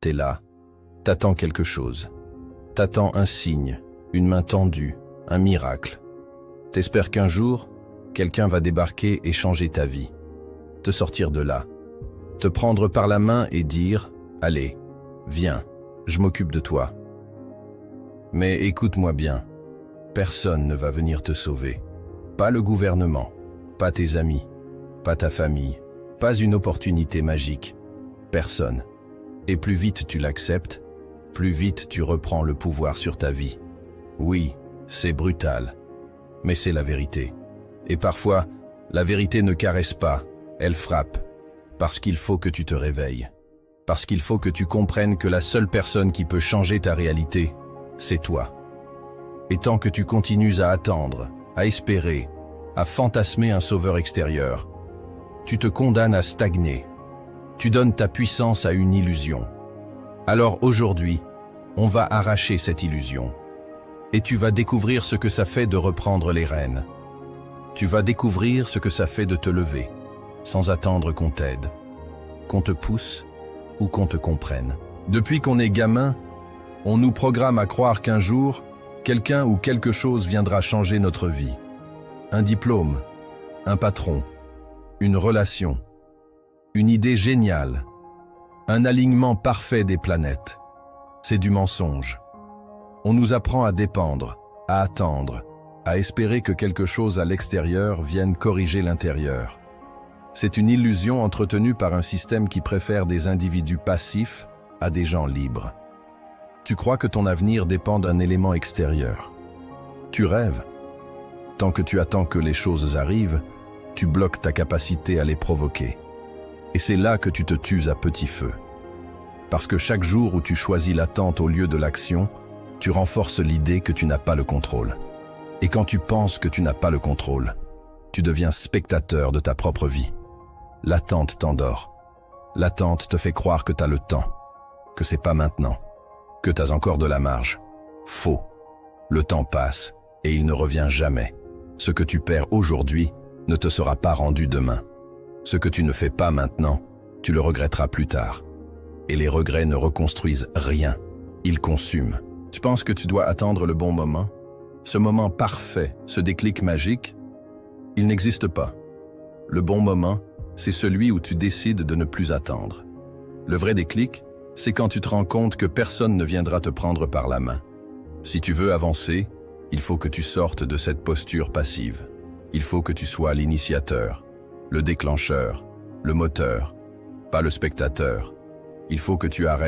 T'es là, t'attends quelque chose. T'attends un signe, une main tendue, un miracle. T'espères qu'un jour, quelqu'un va débarquer et changer ta vie. Te sortir de là. Te prendre par la main et dire « Allez, viens, je m'occupe de toi ». Mais écoute-moi bien, personne ne va venir te sauver. Pas le gouvernement, pas tes amis, pas ta famille, pas une opportunité magique. Personne. Et plus vite tu l'acceptes, plus vite tu reprends le pouvoir sur ta vie. Oui, c'est brutal, mais c'est la vérité. Et parfois, la vérité ne caresse pas, elle frappe. Parce qu'il faut que tu te réveilles. Parce qu'il faut que tu comprennes que la seule personne qui peut changer ta réalité, c'est toi. Et tant que tu continues à attendre, à espérer, à fantasmer un sauveur extérieur, tu te condamnes à stagner. Tu donnes ta puissance à une illusion. Alors aujourd'hui, on va arracher cette illusion. Et tu vas découvrir ce que ça fait de reprendre les rênes. Tu vas découvrir ce que ça fait de te lever, sans attendre qu'on t'aide, qu'on te pousse ou qu'on te comprenne. Depuis qu'on est gamin, on nous programme à croire qu'un jour, quelqu'un ou quelque chose viendra changer notre vie. Un diplôme, un patron, une relation, une idée géniale, un alignement parfait des planètes. C'est du mensonge. On nous apprend à dépendre, à attendre, à espérer que quelque chose à l'extérieur vienne corriger l'intérieur. C'est une illusion entretenue par un système qui préfère des individus passifs à des gens libres. Tu crois que ton avenir dépend d'un élément extérieur. Tu rêves. Tant que tu attends que les choses arrivent, tu bloques ta capacité à les provoquer. Et c'est là que tu te tues à petit feu. Parce que chaque jour où tu choisis l'attente au lieu de l'action, tu renforces l'idée que tu n'as pas le contrôle. Et quand tu penses que tu n'as pas le contrôle, tu deviens spectateur de ta propre vie. L'attente t'endort. L'attente te fait croire que tu as le temps, que c'est pas maintenant, que tu as encore de la marge. Faux. Le temps passe et il ne revient jamais. Ce que tu perds aujourd'hui ne te sera pas rendu demain. Ce que tu ne fais pas maintenant, tu le regretteras plus tard. Et les regrets ne reconstruisent rien, ils consument. Tu penses que tu dois attendre le bon moment? Ce moment parfait, ce déclic magique? Il n'existe pas. Le bon moment, c'est celui où tu décides de ne plus attendre. Le vrai déclic, c'est quand tu te rends compte que personne ne viendra te prendre par la main. Si tu veux avancer, il faut que tu sortes de cette posture passive. Il faut que tu sois l'initiateur, le déclencheur, le moteur, pas le spectateur. Il faut que tu arrêtes